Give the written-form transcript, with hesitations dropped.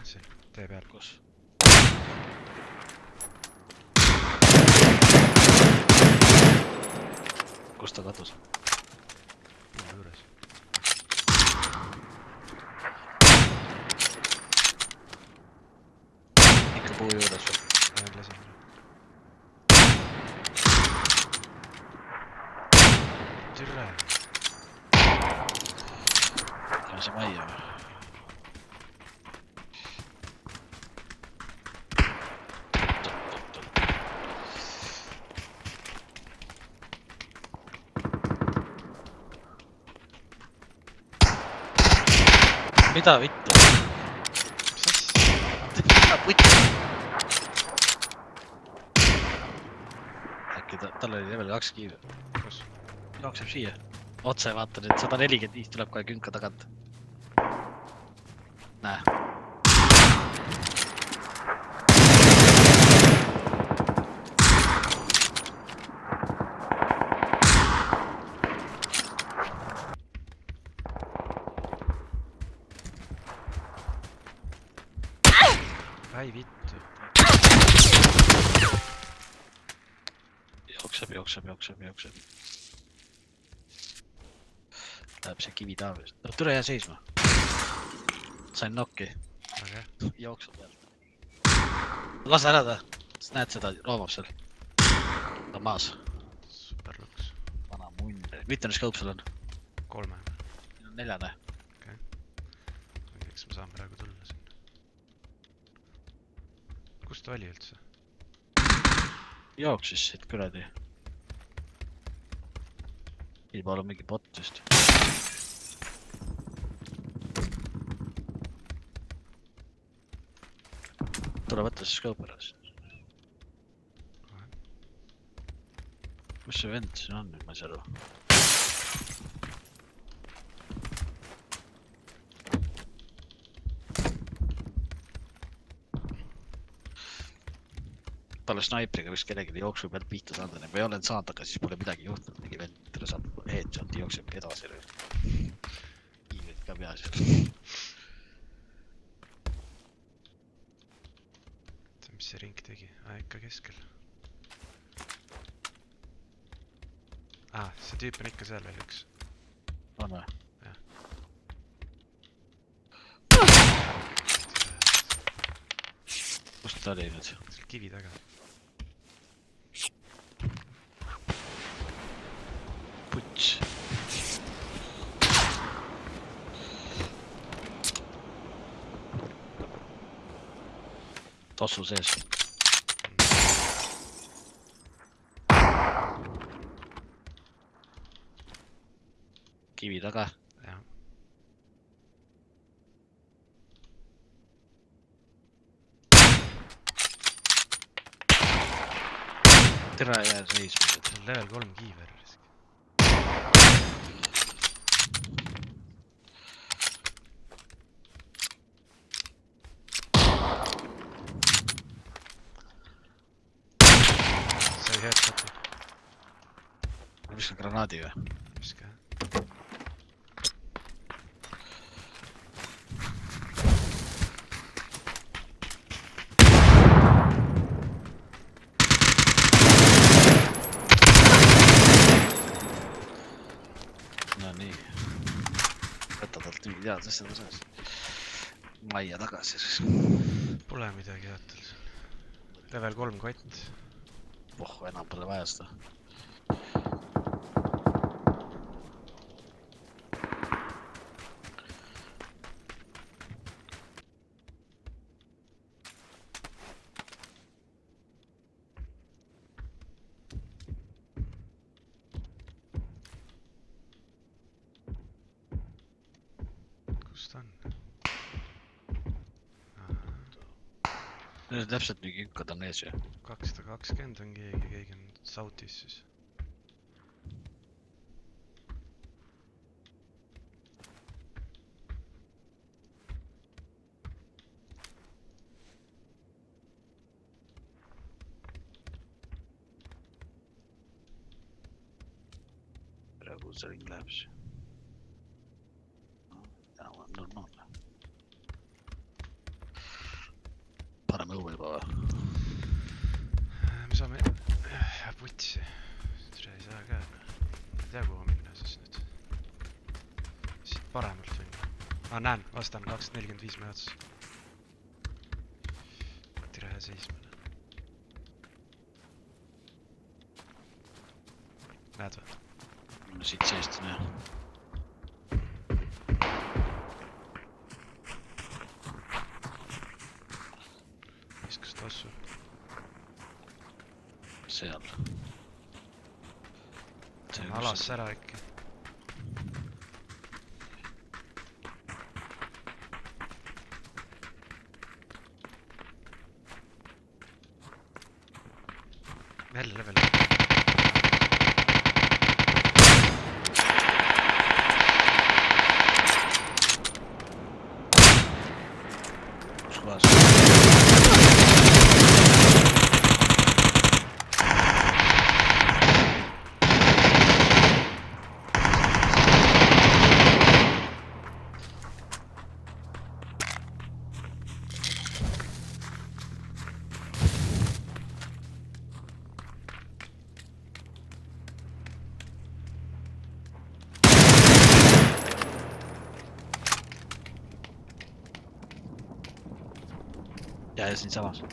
see tee peal. Kus? Kus ta kadus? Minu juures. Ikka puu juures või? Lasin. Türre. On see majja või? Mida vittu? Mida putt? Äkki tal oli level 2 kiiv. Kus? Jookseb siia. Otse vaatan, et 145 tuleb kohe künka tagant. Näe. Ai vittu. Jookseb. Läheb see kivi taavist. No tule jää seisma. Sain nokki. Aga Jooksu pealt. Lase ära ta. Näed seda, roomab seal. Ta on maas. super luks. Vana munn. Mitmene scope sul on? 3. Meil on 4. Eks ma saan praegu tulla sinna. Kus ta oli üldse? Jooksis siit kuradi. Ilma on mingi bot vist. Tule võtta see scope ära siis. Kus see vend siin on nüüd, ma ei saa aru. Talle snaipriga vist kellelegi jooksu pealt pihta saanud, või olen saanud, aga siis pole midagi juhtunud. Mingi vend saab headshoti jookseb edasi. Kiivid ka peas. Mis see ring tegi? Ikka keskel. See tüüp on ikka seal veel üks. On või? Jah. Kust ta oli nüüd? Seal kivi taga. Puts. Tossu sees. Kivi taga. Jah. Tere jää seisma. Level 3 kiiver. Sai headshoti. Ma viskan granaadi või? Viska. No nii. Võta talt mingi teadlast seda sees. Majja tagasi siis. Pole midagi head tal siin. Level 3 kott. Enam pole vaja seda. Kus ta on? Nüüd täpselt mingi ünkad on ees ju. 220 on keegi on South'is siis. Praegu see ring läheb siis. Täna on normaalne. tea ka. Ei tea kuhu minna siis nüüd. Siit paremalt minna. Näen, vastan 245 me otsas. Tire seismine. Näed või? No siit seest on jah. Viskas tossu. Seal. See on alas ära äkki. Jälle level. Kus kohas? Ja siinsamas.